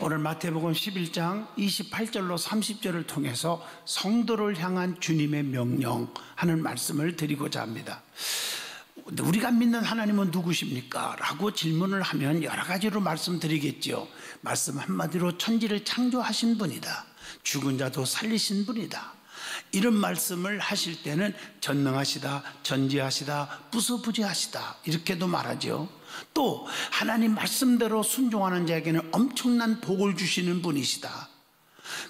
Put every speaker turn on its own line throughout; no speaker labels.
오늘 마태복음 11장 28절로 30절을 통해서 성도를 향한 주님의 명령하는 말씀을 드리고자 합니다. 우리가 믿는 하나님은 누구십니까? 라고 질문을 하면 여러 가지로 말씀드리겠죠. 말씀 한마디로 천지를 창조하신 분이다. 죽은 자도 살리신 분이다. 이런 말씀을 하실 때는 전능하시다, 전지하시다, 무소부지하시다 이렇게도 말하죠. 또 하나님 말씀대로 순종하는 자에게는 엄청난 복을 주시는 분이시다.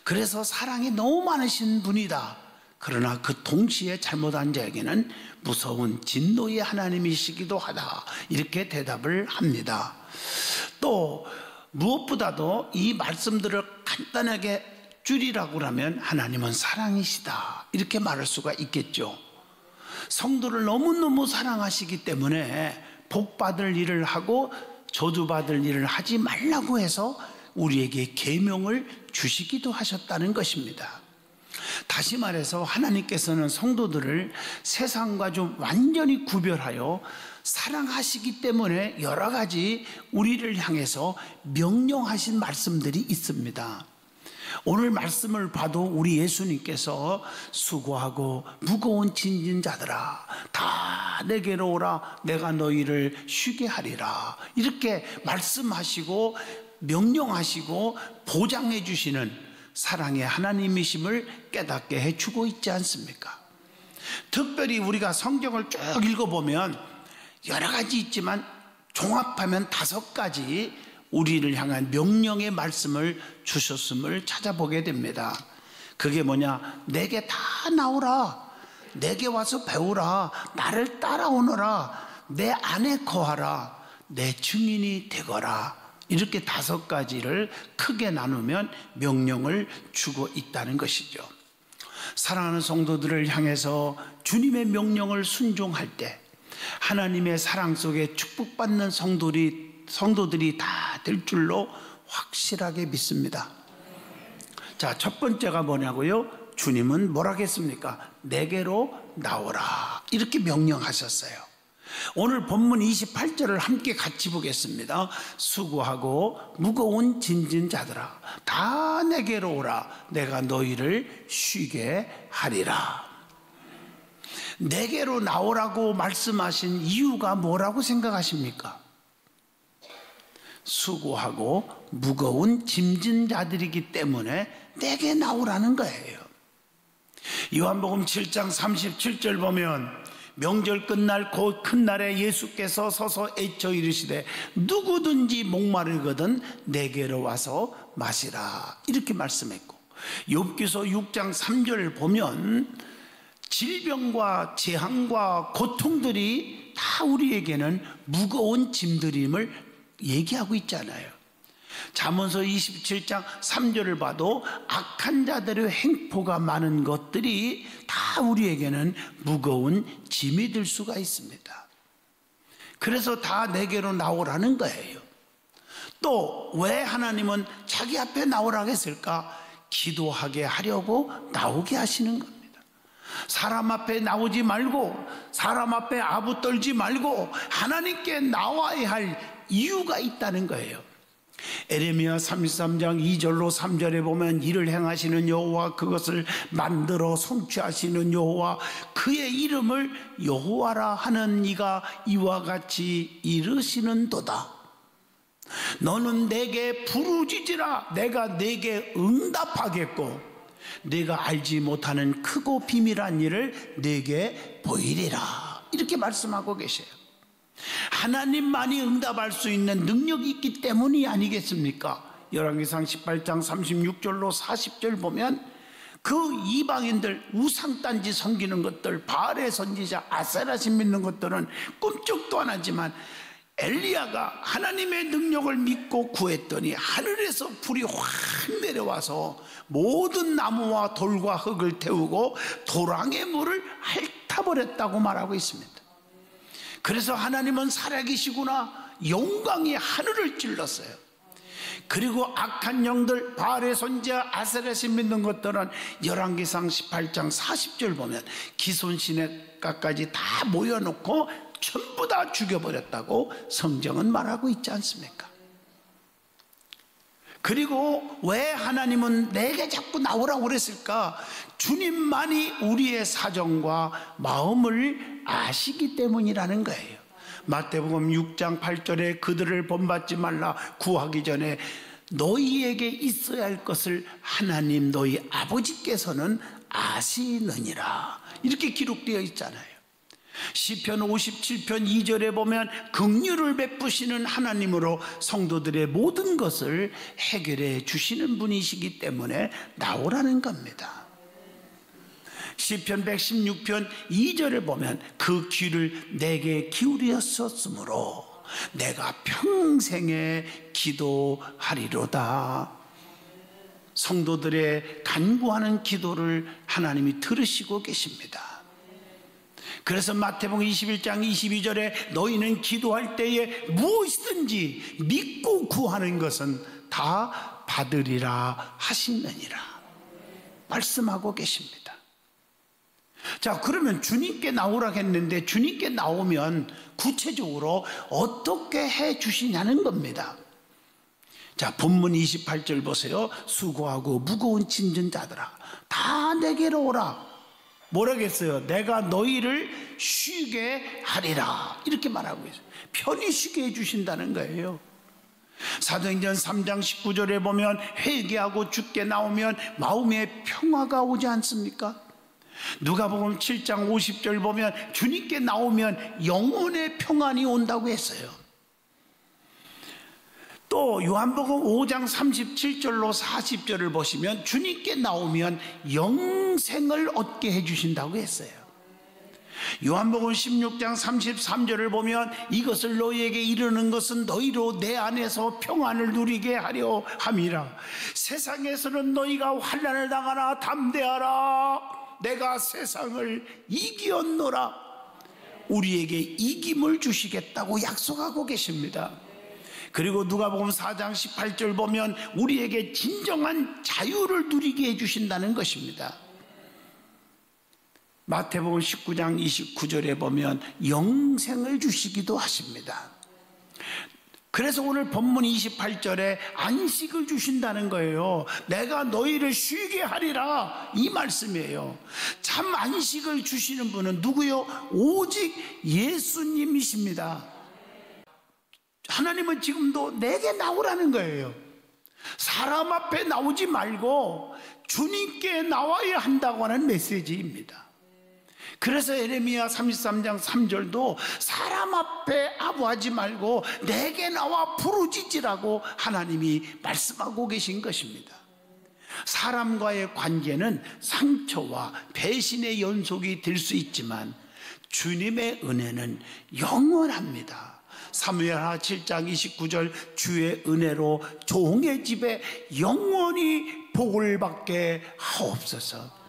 그래서 사랑이 너무 많으신 분이다. 그러나 그 동시에 잘못한 자에게는 무서운 진노의 하나님이시기도 하다. 이렇게 대답을 합니다. 또 무엇보다도 이 말씀들을 간단하게 줄이라고 하면 하나님은 사랑이시다. 이렇게 말할 수가 있겠죠. 성도를 너무너무 사랑하시기 때문에 복받을 일을 하고 저주받을 일을 하지 말라고 해서 우리에게 계명을 주시기도 하셨다는 것입니다. 다시 말해서 하나님께서는 성도들을 세상과 좀 완전히 구별하여 사랑하시기 때문에 여러 가지 우리를 향해서 명령하신 말씀들이 있습니다. 오늘 말씀을 봐도 우리 예수님께서 수고하고 무거운 짐진 자들아 다 내게로 오라 내가 너희를 쉬게 하리라 이렇게 말씀하시고 명령하시고 보장해 주시는 사랑의 하나님이심을 깨닫게 해주고 있지 않습니까? 특별히 우리가 성경을 쭉 읽어보면 여러 가지 있지만 종합하면 5가지 우리를 향한 명령의 말씀을 주셨음을 찾아보게 됩니다. 그게 뭐냐? 내게 다 나오라, 내게 와서 배우라, 나를 따라오너라, 내 안에 거하라, 내 증인이 되거라. 이렇게 5가지를 크게 나누면 명령을 주고 있다는 것이죠. 사랑하는 성도들을 향해서 주님의 명령을 순종할 때 하나님의 사랑 속에 축복받는 성도들이 다 될 줄로 확실하게 믿습니다. 자, 첫 번째가 뭐냐고요? 주님은 뭐라고 했습니까? 내게로 나오라 이렇게 명령하셨어요. 오늘 본문 28절을 함께 같이 보겠습니다. 수고하고 무거운 짐진 자들아 다 내게로 오라 내가 너희를 쉬게 하리라. 내게로 나오라고 말씀하신 이유가 뭐라고 생각하십니까? 수고하고 무거운 짐진 자들이기 때문에 내게 나오라는 거예요. 요한복음 7장 37절 보면 명절 끝날 곧 큰 날에 예수께서 서서 애쳐 이르시되 누구든지 목마르거든 내게로 와서 마시라 이렇게 말씀했고, 욥기서 6장 3절을 보면 질병과 재앙과 고통들이 다 우리에게는 무거운 짐들임을 얘기하고 있잖아요. 잠언서 27장 3절을 봐도 악한 자들의 횡포가 많은 것들이 다 우리에게는 무거운 짐이 될 수가 있습니다. 그래서 다 내게로 나오라는 거예요. 또 왜 하나님은 자기 앞에 나오라고 했을까? 기도하게 하려고 나오게 하시는 겁니다. 사람 앞에 나오지 말고 사람 앞에 아부 떨지 말고 하나님께 나와야 할 이유가 있다는 거예요. 에레미야 33장 2절로 3절에 보면 이를 행하시는 여호와 그것을 만들어 성취하시는 여호와 그의 이름을 여호와라 하는 이가 이와 같이 이르시는도다. 너는 내게 부르짖으라 내가 내게 응답하겠고 내가 알지 못하는 크고 비밀한 일을 내게 보이리라 이렇게 말씀하고 계세요. 하나님만이 응답할 수 있는 능력이 있기 때문이 아니겠습니까? 열왕기상 18장 36절로 40절 보면 그 이방인들 우상단지 섬기는 것들 바알의 선지자 아세라신 믿는 것들은 꿈쩍도 안 하지만 엘리야가 하나님의 능력을 믿고 구했더니 하늘에서 불이 확 내려와서 모든 나무와 돌과 흙을 태우고 도랑의 물을 핥아버렸다고 말하고 있습니다. 그래서 하나님은 살아계시구나 영광이 하늘을 찔렀어요. 그리고 악한 영들 바알의 선지자 아세라신 믿는 것들은 열왕기상 18장 40절 보면 기손시내가까지 다 모여놓고 전부 다 죽여버렸다고 성경은 말하고 있지 않습니까? 그리고 왜 하나님은 내게 자꾸 나오라고 그랬을까? 주님만이 우리의 사정과 마음을 아시기 때문이라는 거예요. 마태복음 6장 8절에 그들을 본받지 말라 구하기 전에 너희에게 있어야 할 것을 하나님 너희 아버지께서는 아시느니라, 이렇게 기록되어 있잖아요. 시편 57편 2절에 보면 긍휼을 베푸시는 하나님으로 성도들의 모든 것을 해결해 주시는 분이시기 때문에 나오라는 겁니다. 시편 116편 2절을 보면 그 귀를 내게 기울였었으므로 내가 평생에 기도하리로다. 성도들의 간구하는 기도를 하나님이 들으시고 계십니다. 그래서 마태복음 21장 22절에 너희는 기도할 때에 무엇이든지 믿고 구하는 것은 다 받으리라 하시느니라 말씀하고 계십니다. 자, 그러면 주님께 나오라 했는데 주님께 나오면 구체적으로 어떻게 해 주시냐는 겁니다. 자, 본문 28절 보세요. 수고하고 무거운 짐진 자들아 다 내게로 오라. 뭐라겠어요? 내가 너희를 쉬게 하리라, 이렇게 말하고 있어요. 편히 쉬게 해주신다는 거예요. 사도행전 3장 19절에 보면 회개하고 주께 나오면 마음에 평화가 오지 않습니까? 누가복음 7장 50절 보면 주님께 나오면 영혼의 평안이 온다고 했어요. 또 요한복음 5장 37절로 40절을 보시면 주님께 나오면 영생을 얻게 해주신다고 했어요. 요한복음 16장 33절을 보면 이것을 너희에게 이르는 것은 너희로 내 안에서 평안을 누리게 하려 함이라. 세상에서는 너희가 환난을 당하나 담대하라. 내가 세상을 이기었노라. 우리에게 이김을 주시겠다고 약속하고 계십니다. 그리고 누가복음 4장 18절 보면 우리에게 진정한 자유를 누리게 해주신다는 것입니다. 마태복음 19장 29절에 보면 영생을 주시기도 하십니다. 그래서 오늘 본문 28절에 안식을 주신다는 거예요. 내가 너희를 쉬게 하리라, 이 말씀이에요. 참 안식을 주시는 분은 누구요? 오직 예수님이십니다. 하나님은 지금도 내게 나오라는 거예요. 사람 앞에 나오지 말고 주님께 나와야 한다고 하는 메시지입니다. 그래서 에레미야 33장 3절도 사람 앞에 아부하지 말고 내게 나와 부르짖으라고 하나님이 말씀하고 계신 것입니다. 사람과의 관계는 상처와 배신의 연속이 될 수 있지만 주님의 은혜는 영원합니다. 사무엘하 7장 29절 주의 은혜로 종의 집에 영원히 복을 받게 하옵소서.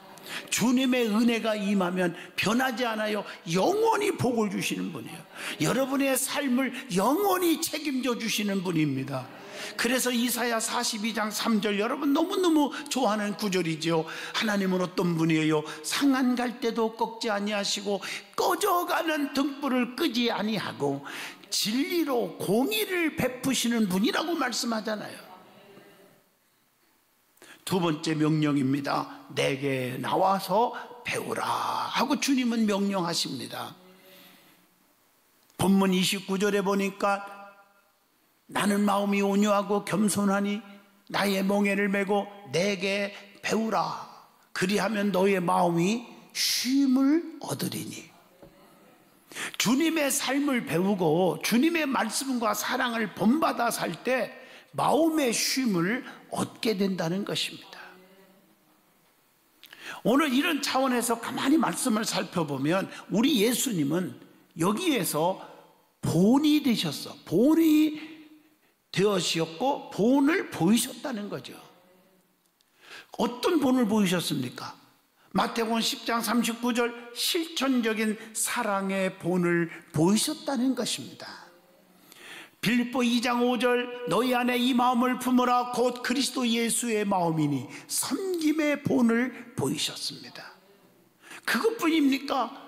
주님의 은혜가 임하면 변하지 않아요. 영원히 복을 주시는 분이에요. 여러분의 삶을 영원히 책임져 주시는 분입니다. 그래서 이사야 42장 3절 여러분 너무너무 좋아하는 구절이죠. 하나님은 어떤 분이에요? 상한 갈 때도 꺾지 아니하시고 꺼져가는 등불을 끄지 아니하고 진리로 공의를 베푸시는 분이라고 말씀하잖아요. 두 번째 명령입니다. 내게 나와서 배우라 하고 주님은 명령하십니다. 본문 29절에 보니까 나는 마음이 온유하고 겸손하니 나의 멍에를 메고 내게 배우라. 그리하면 너의 마음이 쉼을 얻으리니. 주님의 삶을 배우고 주님의 말씀과 사랑을 본받아 살 때 마음의 쉼을 얻게 된다는 것입니다. 오늘 이런 차원에서 가만히 말씀을 살펴보면 우리 예수님은 여기에서 본이 되셨어. 본이 되었고 본을 보이셨다는 거죠. 어떤 본을 보이셨습니까? 마태복음 10장 39절 실천적인 사랑의 본을 보이셨다는 것입니다. 빌립보 2장 5절 너희 안에 이 마음을 품으라 곧 그리스도 예수의 마음이니 섬김의 본을 보이셨습니다. 그것뿐입니까?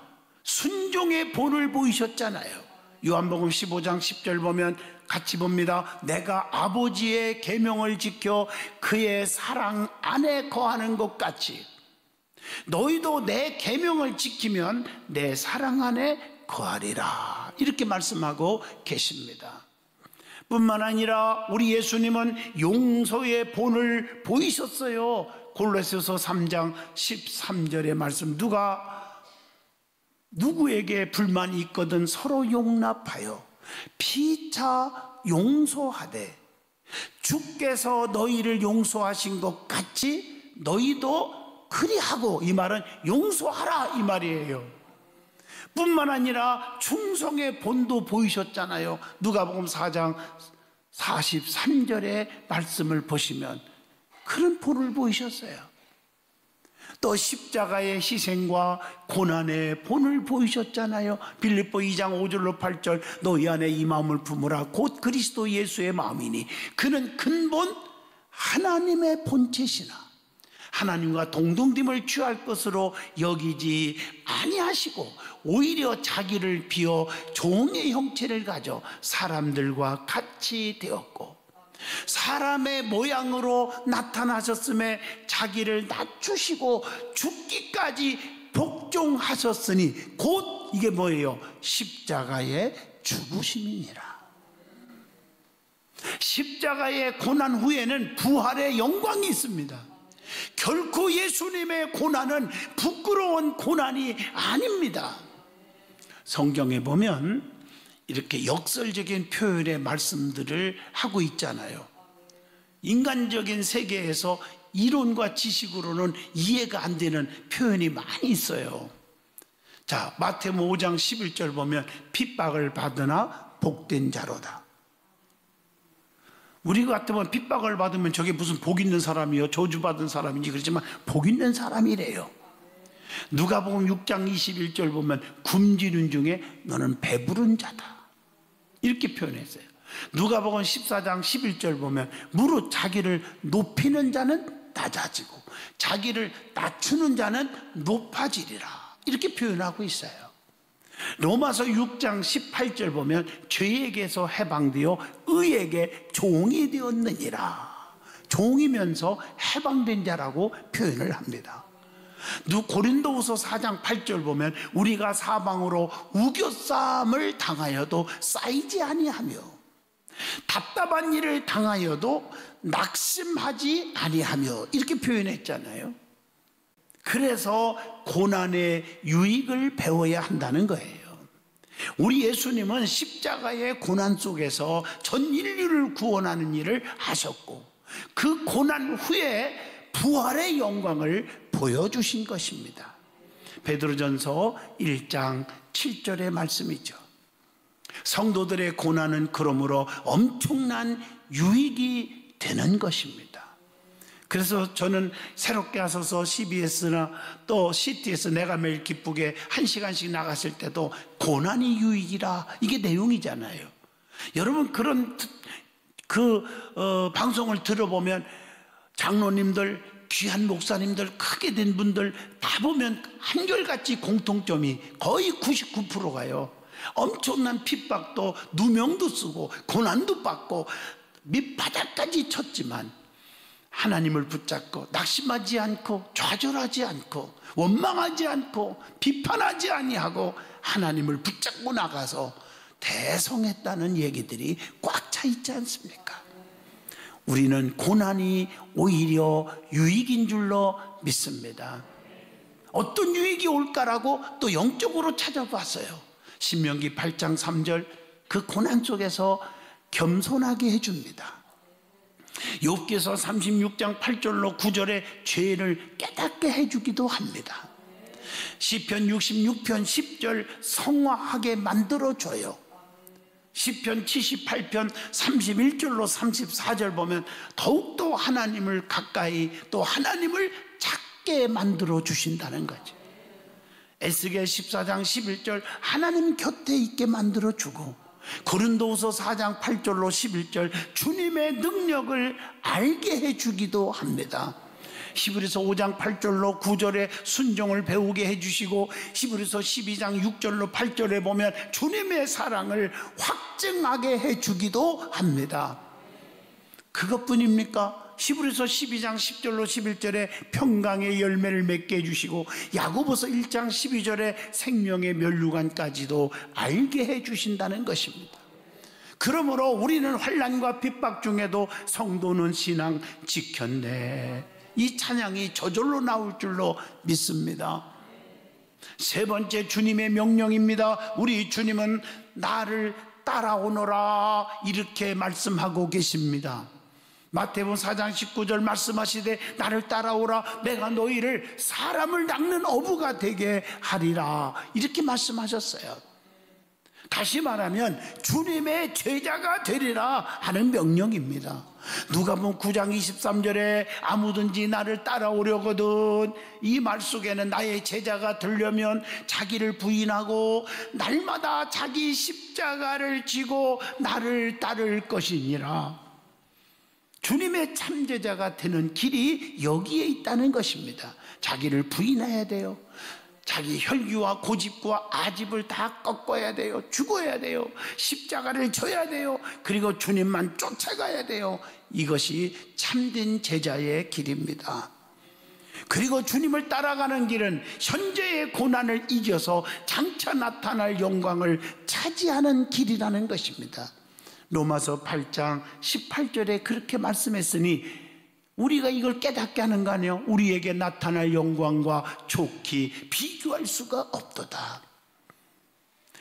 순종의 본을 보이셨잖아요. 요한복음 15장 10절 보면 같이 봅니다. 내가 아버지의 계명을 지켜 그의 사랑 안에 거하는 것 같이 너희도 내 계명을 지키면 내 사랑 안에 거하리라. 이렇게 말씀하고 계십니다. 뿐만 아니라 우리 예수님은 용서의 본을 보이셨어요. 골로새서 3장 13절의 말씀, 누가 누구에게 불만이 있거든 서로 용납하여 피차 용서하되 주께서 너희를 용서하신 것 같이 너희도 그리하고, 이 말은 용서하라 이 말이에요. 뿐만 아니라 충성의 본도 보이셨잖아요. 누가복음 4장 43절의 말씀을 보시면 그런 본을 보이셨어요. 또 십자가의 희생과 고난의 본을 보이셨잖아요. 빌립보 2장 5절로 8절, 너희 안에 이 마음을 품으라 곧 그리스도 예수의 마음이니 그는 근본 하나님의 본체시나 하나님과 동등됨을 취할 것으로 여기지 아니하시고 오히려 자기를 비워 종의 형체를 가져 사람들과 같이 되었고 사람의 모양으로 나타나셨음에 자기를 낮추시고 죽기까지 복종하셨으니 곧 이게 뭐예요? 십자가의 죽으심이니라. 십자가의 고난 후에는 부활의 영광이 있습니다. 결코 예수님의 고난은 부끄러운 고난이 아닙니다. 성경에 보면 이렇게 역설적인 표현의 말씀들을 하고 있잖아요. 인간적인 세계에서 이론과 지식으로는 이해가 안 되는 표현이 많이 있어요. 자, 마태복음 5장 11절 보면 핍박을 받으나 복된 자로다. 우리 같으면 핍박을 받으면 저게 무슨 복 있는 사람이요 저주받은 사람인지 그렇지만 복 있는 사람이래요. 누가복음 6장 21절 보면 굶주린 중에 너는 배부른 자다 이렇게 표현했어요. 누가복음 14장 11절 보면 무릇 자기를 높이는 자는 낮아지고 자기를 낮추는 자는 높아지리라 이렇게 표현하고 있어요. 로마서 6장 18절 보면 죄에게서 해방되어 의에게 종이 되었느니라. 종이면서 해방된 자라고 표현을 합니다. 고린도후서 4장 8절 보면 우리가 사방으로 우겨싸움을 당하여도 쌓이지 아니하며 답답한 일을 당하여도 낙심하지 아니하며 이렇게 표현했잖아요. 그래서 고난의 유익을 배워야 한다는 거예요. 우리 예수님은 십자가의 고난 속에서 전 인류를 구원하는 일을 하셨고 그 고난 후에 부활의 영광을 보여주신 것입니다. 베드로전서 1장 7절의 말씀이죠. 성도들의 고난은 그러므로 엄청난 유익이 되는 것입니다. 그래서 저는 새롭게 하소서 CBS나 또 CTS 내가 매일 기쁘게 1시간씩 나갔을 때도 고난이 유익이라 이게 내용이잖아요. 여러분 그런 방송을 들어보면 장로님들 귀한 목사님들 크게 된 분들 다 보면 한결같이 공통점이 거의 99%가요. 엄청난 핍박도 누명도 쓰고 고난도 받고 밑바닥까지 쳤지만 하나님을 붙잡고 낙심하지 않고 좌절하지 않고 원망하지 않고 비판하지 아니하고 하나님을 붙잡고 나가서 대성했다는 얘기들이 꽉 차 있지 않습니까? 우리는 고난이 오히려 유익인 줄로 믿습니다. 어떤 유익이 올까라고 또 영적으로 찾아봤어요. 신명기 8장 3절 그 고난 속에서 겸손하게 해줍니다. 욥기서 36장 8절로 9절에 죄를 깨닫게 해주기도 합니다. 시편 66편 10절 성화하게 만들어줘요. 시편 78편 31절로 34절 보면 더욱더 하나님을 가까이 또 하나님을 작게 만들어 주신다는 거죠. 에스겔 14장 11절 하나님 곁에 있게 만들어 주고 고린도후서 4장 8절로 11절 주님의 능력을 알게 해주기도 합니다. 히브리서 5장 8절로 9절에 순종을 배우게 해주시고, 히브리서 12장 6절로 8절에 보면 주님의 사랑을 확증하게 해주기도 합니다. 그것뿐입니까? 히브리서 12장 10절로 11절에 평강의 열매를 맺게 해주시고, 야고보서 1장 12절에 생명의 면류관까지도 알게 해주신다는 것입니다. 그러므로 우리는 환난과 핍박 중에도 성도는 신앙 지켰네, 이 찬양이 저절로 나올 줄로 믿습니다. 세 번째, 주님의 명령입니다. 우리 주님은 나를 따라오너라 이렇게 말씀하고 계십니다. 마태복음 4장 19절 말씀하시되 나를 따라오라, 내가 너희를 사람을 낚는 어부가 되게 하리라, 이렇게 말씀하셨어요. 다시 말하면 주님의 제자가 되리라 하는 명령입니다. 누가복음 9장 23절에 아무든지 나를 따라오려거든, 이 말 속에는 나의 제자가 되려면 자기를 부인하고 날마다 자기 십자가를 지고 나를 따를 것이니라. 주님의 참제자가 되는 길이 여기에 있다는 것입니다. 자기를 부인해야 돼요. 자기 혈기와 고집과 아집을 다 꺾어야 돼요. 죽어야 돼요. 십자가를 져야 돼요. 그리고 주님만 쫓아가야 돼요. 이것이 참된 제자의 길입니다. 그리고 주님을 따라가는 길은 현재의 고난을 이겨서 장차 나타날 영광을 차지하는 길이라는 것입니다. 로마서 8장 18절에 그렇게 말씀했으니 우리가 이걸 깨닫게 하는 거 아니에요? 우리에게 나타날 영광과 좋기 비교할 수가 없도다.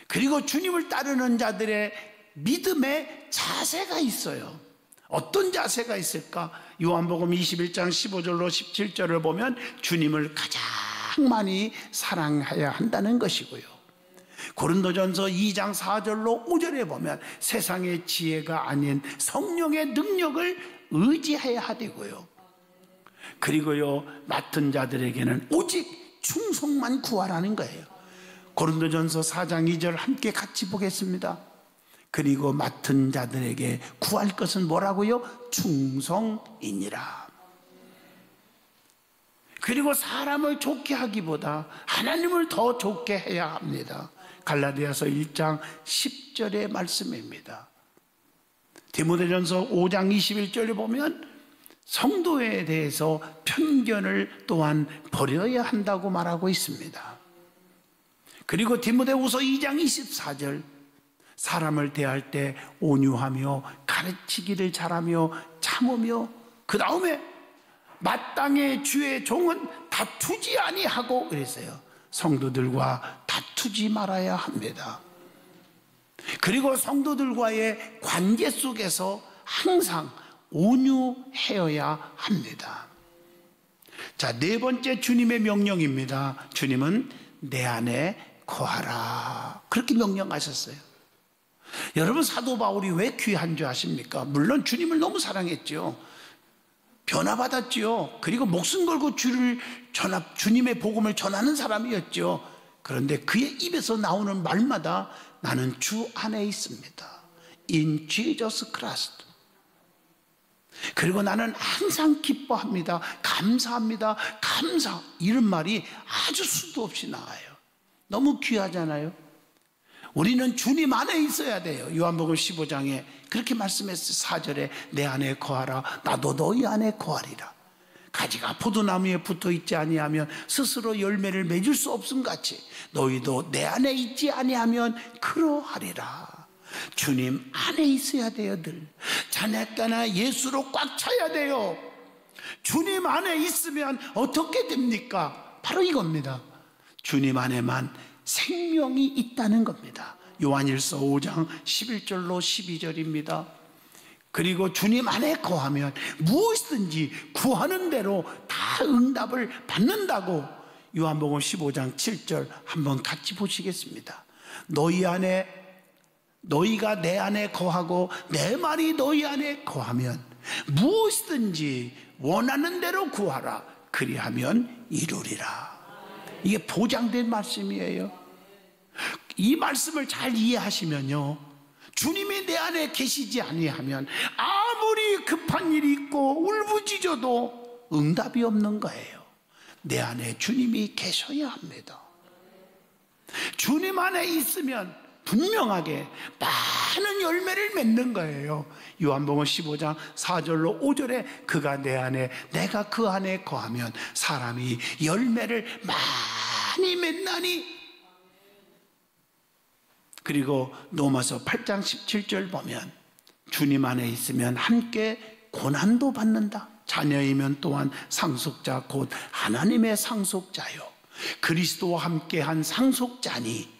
그리고 주님을 따르는 자들의 믿음의 자세가 있어요. 어떤 자세가 있을까? 요한복음 21장 15절로 17절을 보면 주님을 가장 많이 사랑해야 한다는 것이고요, 고린도전서 2장 4절로 5절에 보면 세상의 지혜가 아닌 성령의 능력을 의지해야 하되고요, 그리고요 맡은 자들에게는 오직 충성만 구하라는 거예요. 고린도전서 4장 2절 함께 같이 보겠습니다. 그리고 맡은 자들에게 구할 것은 뭐라고요? 충성이니라. 그리고 사람을 좋게 하기보다 하나님을 더 좋게 해야 합니다. 갈라디아서 1장 10절의 말씀입니다. 디모데전서 5장 21절에 보면 성도에 대해서 편견을 또한 버려야 한다고 말하고 있습니다. 그리고 디모데후서 2장 24절, 사람을 대할 때 온유하며 가르치기를 잘하며 참으며, 그 다음에 마땅히 주의 종은 다투지 아니하고 그랬어요. 성도들과 다투지 말아야 합니다. 그리고 성도들과의 관계 속에서 항상 온유해야 합니다. 자, 네 번째 주님의 명령입니다. 주님은 내 안에 거하라, 그렇게 명령하셨어요. 여러분, 사도 바울이 왜 귀한 줄 아십니까? 물론 주님을 너무 사랑했죠. 변화받았죠. 그리고 목숨 걸고 주님의 복음을 전하는 사람이었죠. 그런데 그의 입에서 나오는 말마다 나는 주 안에 있습니다. In Jesus Christ. 그리고 나는 항상 기뻐합니다. 감사합니다. 감사. 이런 말이 아주 수도 없이 나와요. 너무 귀하잖아요. 우리는 주님 안에 있어야 돼요. 요한복음 15장에 그렇게 말씀했어요. 4절에 내 안에 거하라, 나도 너희 안에 거하리라. 가지가 포도나무에 붙어 있지 아니하면 스스로 열매를 맺을 수 없음 같이 너희도 내 안에 있지 아니하면 그러하리라. 주님 안에 있어야 돼요. 늘 자네가나 예수로 꽉 차야 돼요. 주님 안에 있으면 어떻게 됩니까? 바로 이겁니다. 주님 안에만 생명이 있다는 겁니다. 요한일서 5장 11절로 12절입니다. 그리고 주님 안에 거하면 무엇이든지 구하는 대로 다 응답을 받는다고 요한복음 15장 7절 한번 같이 보시겠습니다. 너희가 내 안에 거하고 내 말이 너희 안에 거하면 무엇이든지 원하는 대로 구하라, 그리하면 이루리라. 이게 보장된 말씀이에요. 이 말씀을 잘 이해하시면요, 주님이 내 안에 계시지 아니하면 아무리 급한 일이 있고 울부짖어도 응답이 없는 거예요. 내 안에 주님이 계셔야 합니다. 주님 안에 있으면 분명하게 많은 열매를 맺는 거예요. 요한복음 15장 4절로 5절에 그가 내 안에 내가 그 안에 거하면 사람이 열매를 많이 맺나니. 그리고 로마서 8장 17절 보면 주님 안에 있으면 함께 고난도 받는다. 자녀이면 또한 상속자 곧 하나님의 상속자요 그리스도와 함께한 상속자니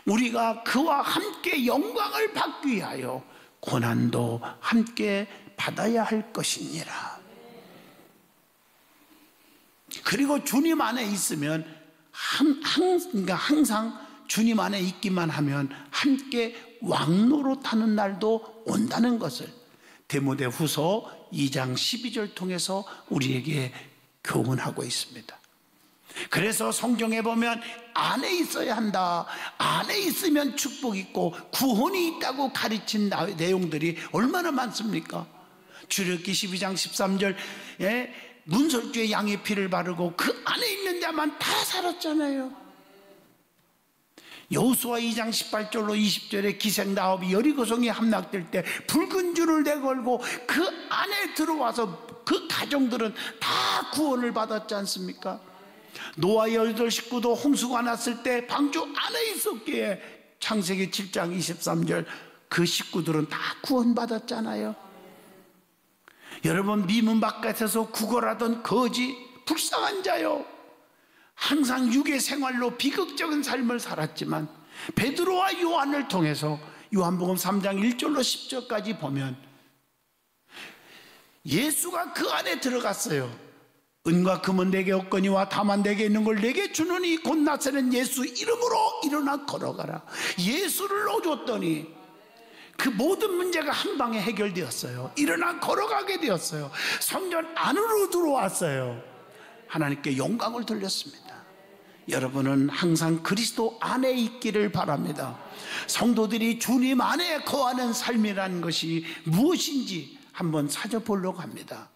우리가 그와 함께 영광을 받기 위하여 고난도 함께 받아야 할 것이니라. 그리고 주님 안에 있으면 항상 주님 안에 있기만 하면 함께 왕노릇하는 날도 온다는 것을 디모데후서 2장 12절 통해서 우리에게 교훈하고 있습니다. 그래서 성경에 보면 안에 있어야 한다, 안에 있으면 축복이 있고 구원이 있다고 가르친 내용들이 얼마나 많습니까? 출애굽기 12장 13절에 문설주에 양의 피를 바르고 그 안에 있는 자만 다 살았잖아요. 여호수아 2장 18절로 20절에 기생나합이 여리고성에 함락될 때 붉은 줄을 내걸고 그 안에 들어와서 그 가정들은 다 구원을 받았지 않습니까? 노아 8 식구도 홍수가 났을 때 방주 안에 있었기에 창세기 7장 23절 그 식구들은 다 구원받았잖아요. 여러분, 미문 바깥에서 구걸하던 거지 불쌍한 자요, 항상 육의 생활로 비극적인 삶을 살았지만 베드로와 요한을 통해서 요한복음 3장 1절로 10절까지 보면 예수가 그 안에 들어갔어요. 은과 금은 내게 없거니와 다만 내게 있는 걸 내게 주노니 곧 나사렛 예수 이름으로 일어나 걸어가라. 예수를 넣어줬더니 그 모든 문제가 한 방에 해결되었어요. 일어나 걸어가게 되었어요. 성전 안으로 들어왔어요. 하나님께 영광을 돌렸습니다. 여러분은 항상 그리스도 안에 있기를 바랍니다. 성도들이 주님 안에 거하는 삶이라는 것이 무엇인지 한번 찾아보려고 합니다.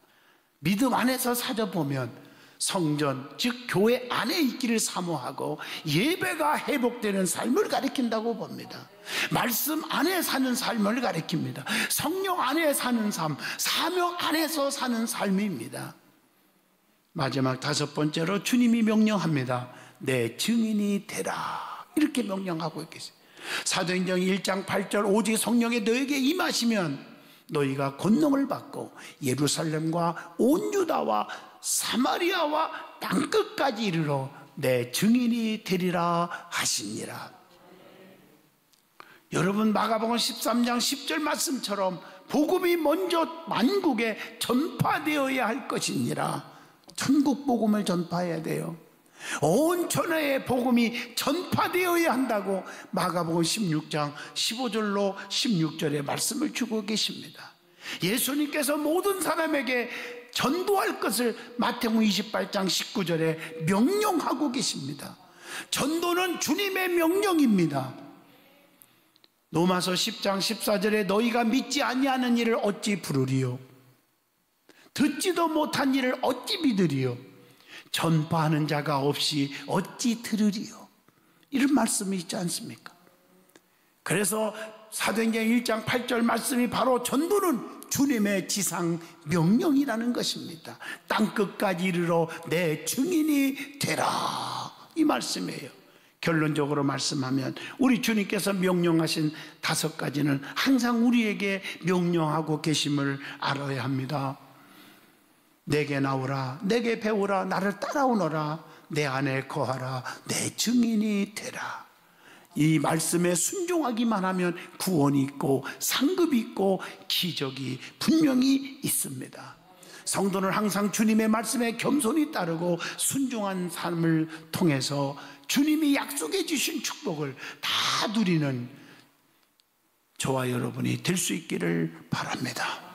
믿음 안에서 찾아보면 성전, 즉 교회 안에 있기를 사모하고 예배가 회복되는 삶을 가리킨다고 봅니다. 말씀 안에 사는 삶을 가리킵니다. 성령 안에 사는 삶, 사명 안에서 사는 삶입니다. 마지막 5번째로 주님이 명령합니다. 내 증인이 되라, 이렇게 명령하고 있겠어요. 사도행전 1장 8절 오직 성령이 너에게 임하시면 너희가 권능을 받고 예루살렘과 온 유다와 사마리아와 땅끝까지 이르러 내 증인이 되리라 하시니라. 여러분, 마가복음 13장 10절 말씀처럼 복음이 먼저 만국에 전파되어야 할 것이니라. 천국 복음을 전파해야 돼요. 온 천하에 복음이 전파되어야 한다고 마가복음 16장 15절로 16절에 말씀을 주고 계십니다. 예수님께서 모든 사람에게 전도할 것을 마태복음 28장 19절에 명령하고 계십니다. 전도는 주님의 명령입니다. 로마서 10장 14절에 너희가 믿지 아니하는 일을 어찌 부르리요? 듣지도 못한 일을 어찌 믿으리요? 전파하는 자가 없이 어찌 들으리요? 이런 말씀이 있지 않습니까? 그래서 사도행전 1장 8절 말씀이 바로 전도는 주님의 지상 명령이라는 것입니다. 땅끝까지 이르러 내 증인이 되라, 이 말씀이에요. 결론적으로 말씀하면 우리 주님께서 명령하신 5가지는 항상 우리에게 명령하고 계심을 알아야 합니다. 내게 나오라, 내게 배우라, 나를 따라오너라, 내 안에 거하라, 내 증인이 되라. 이 말씀에 순종하기만 하면 구원이 있고 상급이 있고 기적이 분명히 있습니다. 성도는 항상 주님의 말씀에 겸손히 따르고 순종한 삶을 통해서 주님이 약속해 주신 축복을 다 누리는 저와 여러분이 될 수 있기를 바랍니다.